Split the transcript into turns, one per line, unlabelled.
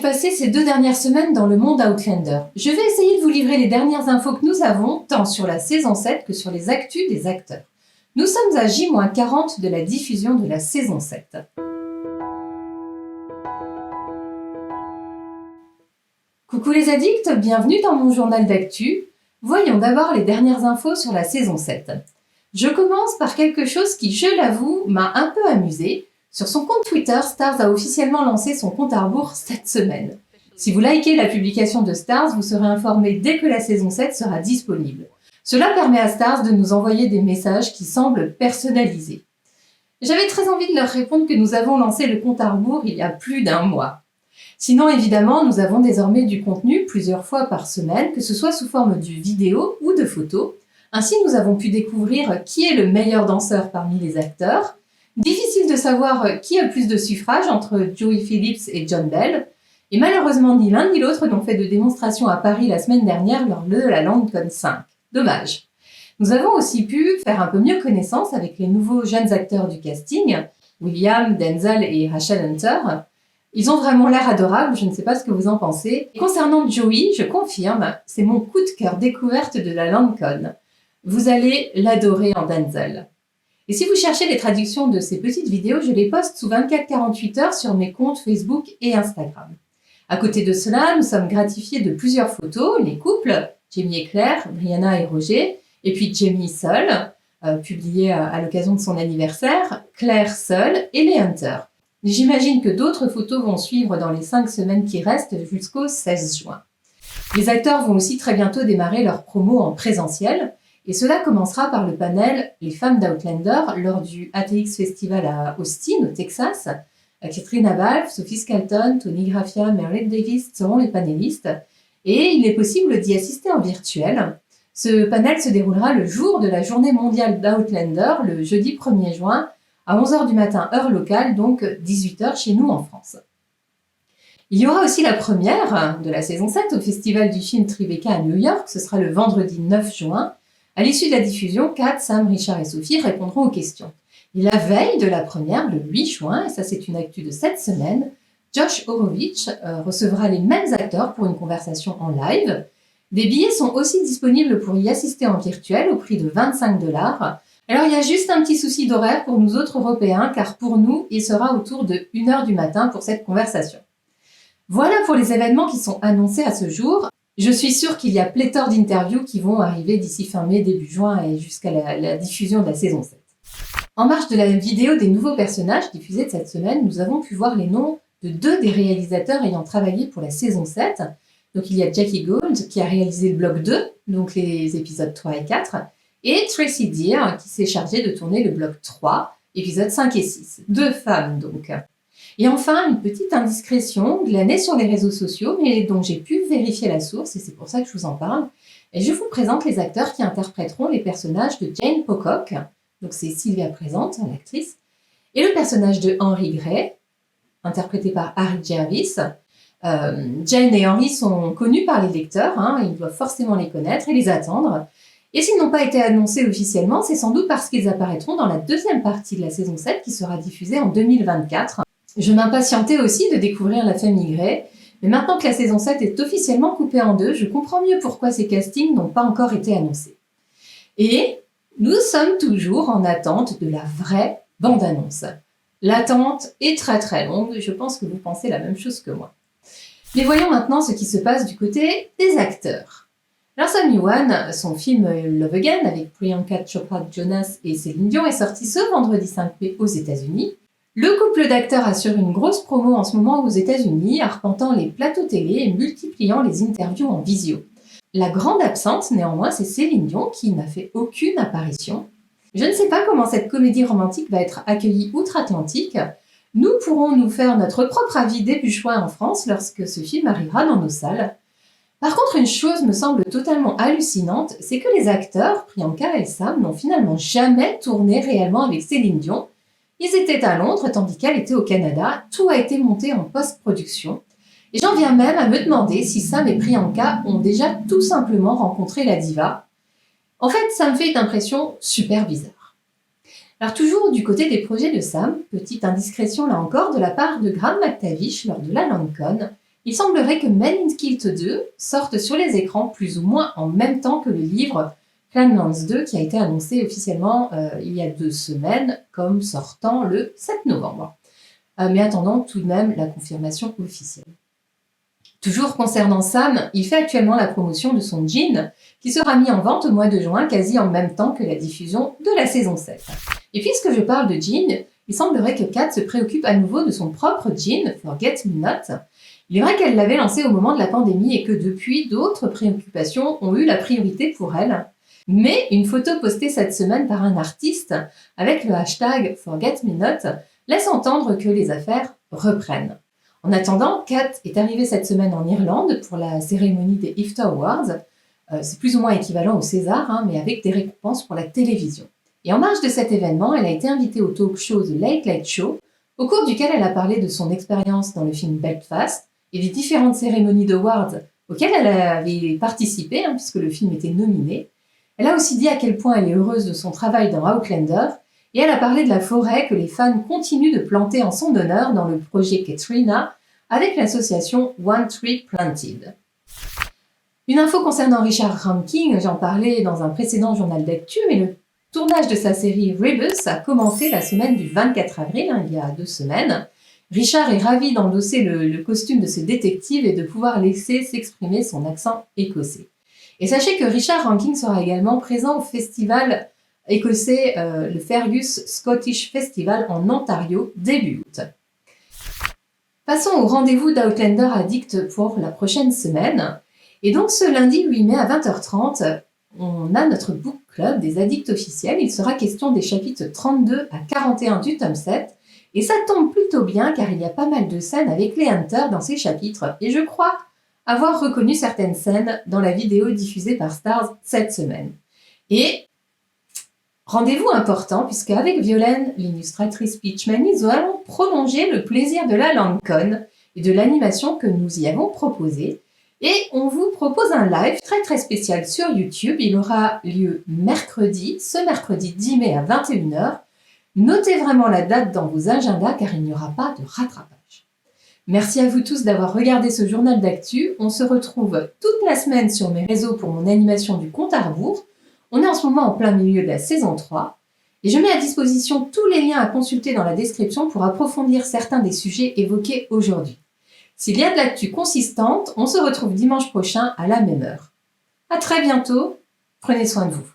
passé ces 2 dernières semaines dans le monde Outlander. Je vais essayer de vous livrer les dernières infos que nous avons, tant sur la saison 7 que sur les actus des acteurs. Nous sommes à J-40 de la diffusion de la saison 7. Coucou les addicts, bienvenue dans mon journal d'actu. Voyons d'abord les dernières infos sur la saison 7. Je commence par quelque chose qui, je l'avoue, m'a un peu amusé. Sur son compte Twitter, Starz a officiellement lancé son compte à rebours cette semaine. Si vous likez la publication de Starz, vous serez informé dès que la saison 7 sera disponible. Cela permet à Starz de nous envoyer des messages qui semblent personnalisés. J'avais très envie de leur répondre que nous avons lancé le compte à rebours il y a plus d'1 mois. Sinon, évidemment, nous avons désormais du contenu plusieurs fois par semaine, que ce soit sous forme de vidéo ou de photos. Ainsi, nous avons pu découvrir qui est le meilleur danseur parmi les acteurs. Difficile de savoir qui a le plus de suffrages entre Joey Phillips et John Bell. Et malheureusement, ni l'un ni l'autre n'ont fait de démonstration à Paris la semaine dernière lors de la LandCon 5. Dommage. Nous avons aussi pu faire un peu mieux connaissance avec les nouveaux jeunes acteurs du casting, William, Denzel et Rachel Hunter. Ils ont vraiment l'air adorables, je ne sais pas ce que vous en pensez. Et concernant Joey, je confirme, c'est mon coup de cœur découverte de la LandCon. Vous allez l'adorer en Denzel. Et si vous cherchez les traductions de ces petites vidéos, je les poste sous 24-48 heures sur mes comptes Facebook et Instagram. À côté de cela, nous sommes gratifiés de plusieurs photos, les couples, Jamie et Claire, Brianna et Roger, et puis Jamie seul, publié à l'occasion de son anniversaire, Claire seule et les Hunter. J'imagine que d'autres photos vont suivre dans les 5 semaines qui restent jusqu'au 16 juin. Les acteurs vont aussi très bientôt démarrer leur promo en présentiel, et cela commencera par le panel Les femmes d'Outlander lors du ATX Festival à Austin, au Texas. Katrina Balfe, Sophie Scalton, Tony Graffia, Meredith Davis seront les panélistes, et il est possible d'y assister en virtuel. Ce panel se déroulera le jour de la journée mondiale d'Outlander, le jeudi 1er juin, à 11h du matin, heure locale, donc 18h chez nous en France. Il y aura aussi la première de la saison 7 au Festival du film Tribeca à New York, ce sera le vendredi 9 juin. À l'issue de la diffusion, Kat, Sam, Richard et Sophie répondront aux questions. Et la veille de la première, le 8 juin, et ça c'est une actu de cette semaine, Josh Horowitz recevra les mêmes acteurs pour une conversation en live. Des billets sont aussi disponibles pour y assister en virtuel au prix de 25 $. Alors il y a juste un petit souci d'horaire pour nous autres Européens, car pour nous, il sera autour de 1h du matin pour cette conversation. Voilà pour les événements qui sont annoncés à ce jour. Je suis sûre qu'il y a pléthore d'interviews qui vont arriver d'ici fin mai, début juin et jusqu'à la diffusion de la saison 7. En marge de la vidéo des nouveaux personnages diffusée de cette semaine, nous avons pu voir les noms de 2 des réalisateurs ayant travaillé pour la saison 7. Donc il y a Jackie Gould qui a réalisé le bloc 2, donc les épisodes 3 et 4, et Tracy Deer qui s'est chargée de tourner le bloc 3, épisodes 5 et 6. 2 femmes donc. Et enfin, une petite indiscrétion glanée sur les réseaux sociaux, mais dont j'ai pu vérifier la source, et c'est pour ça que je vous en parle. Et je vous présente les acteurs qui interpréteront les personnages de Jane Pocock, donc c'est Sylvia Présente, l'actrice, et le personnage de Henry Gray, interprété par Harry Jervis. Jane et Henry sont connus par les lecteurs, ils doivent forcément les connaître et les attendre. Et s'ils n'ont pas été annoncés officiellement, c'est sans doute parce qu'ils apparaîtront dans la deuxième partie de la saison 7 qui sera diffusée en 2024. Je m'impatientais aussi de découvrir la famille Gray, mais maintenant que la saison 7 est officiellement coupée en 2, je comprends mieux pourquoi ces castings n'ont pas encore été annoncés. Et nous sommes toujours en attente de la vraie bande-annonce. L'attente est très très longue, je pense que vous pensez la même chose que moi. Mais voyons maintenant ce qui se passe du côté des acteurs. Alors Sam Yuan, son film Love Again avec Priyanka Chopra Jonas et Céline Dion est sorti ce vendredi 5 mai aux États-Unis. Le couple d'acteurs assure une grosse promo en ce moment aux États-Unis, arpentant les plateaux télé et multipliant les interviews en visio. La grande absente, néanmoins, c'est Céline Dion qui n'a fait aucune apparition. Je ne sais pas comment cette comédie romantique va être accueillie outre-Atlantique. Nous pourrons nous faire notre propre avis début juin en France lorsque ce film arrivera dans nos salles. Par contre, une chose me semble totalement hallucinante, c'est que les acteurs, Priyanka et Sam, n'ont finalement jamais tourné réellement avec Céline Dion. Ils étaient à Londres tandis qu'elle était au Canada, tout a été monté en post-production. Et j'en viens même à me demander si Sam et Priyanka ont déjà tout simplement rencontré la diva. En fait, ça me fait une impression super bizarre. Alors toujours du côté des projets de Sam, petite indiscrétion là encore de la part de Graham McTavish lors de la LandCon, il semblerait que Men in Kilt 2 sorte sur les écrans plus ou moins en même temps que le livre Clanlands 2 qui a été annoncé officiellement il y a 2 semaines comme sortant le 7 novembre. Mais attendant tout de même la confirmation officielle. Toujours concernant Sam, il fait actuellement la promotion de son jean qui sera mis en vente au mois de juin quasi en même temps que la diffusion de la saison 7. Et puisque je parle de jean, il semblerait que Kat se préoccupe à nouveau de son propre jean, Forget Me Not. Il est vrai qu'elle l'avait lancé au moment de la pandémie et que depuis, d'autres préoccupations ont eu la priorité pour elle. Mais une photo postée cette semaine par un artiste avec le hashtag Forget Me Not laisse entendre que les affaires reprennent. En attendant, Kat est arrivée cette semaine en Irlande pour la cérémonie des IFTA Awards. C'est plus ou moins équivalent au César, mais avec des récompenses pour la télévision. Et en marge de cet événement, elle a été invitée au talk show The Late Late Show, au cours duquel elle a parlé de son expérience dans le film Belfast et des différentes cérémonies d'awards auxquelles elle avait participé, puisque le film était nominé. Elle a aussi dit à quel point elle est heureuse de son travail dans Outlander, et elle a parlé de la forêt que les fans continuent de planter en son honneur dans le projet Katrina avec l'association One Tree Planted. Une info concernant Richard Rankin, j'en parlais dans un précédent journal d'actu, mais le tournage de sa série Rebus a commencé la semaine du 24 avril, il y a 2 semaines. Richard est ravi d'endosser le costume de ce détective et de pouvoir laisser s'exprimer son accent écossais. Et sachez que Richard Rankin sera également présent au festival écossais, le Fergus Scottish Festival en Ontario, début août. Passons au rendez-vous d'Outlander Addict pour la prochaine semaine. Et donc ce lundi 8 mai à 20h30, on a notre book club des addicts officiels. Il sera question des chapitres 32 à 41 du tome 7. Et ça tombe plutôt bien car il y a pas mal de scènes avec les Hunters dans ces chapitres. Et je crois avoir reconnu certaines scènes dans la vidéo diffusée par Stars cette semaine. Et rendez-vous important puisque avec Violaine, l'illustratrice Peachman, nous allons prolonger le plaisir de la Lancôme et de l'animation que nous y avons proposé. Et on vous propose un live très spécial sur YouTube. Il aura lieu ce mercredi 10 mai à 21h. Notez vraiment la date dans vos agendas car il n'y aura pas de rattrapage. Merci à vous tous d'avoir regardé ce journal d'actu. On se retrouve toute la semaine sur mes réseaux pour mon animation du compte à rebours. On est en ce moment en plein milieu de la saison 3 et je mets à disposition tous les liens à consulter dans la description pour approfondir certains des sujets évoqués aujourd'hui. S'il y a de l'actu consistante, on se retrouve dimanche prochain à la même heure. À très bientôt, prenez soin de vous.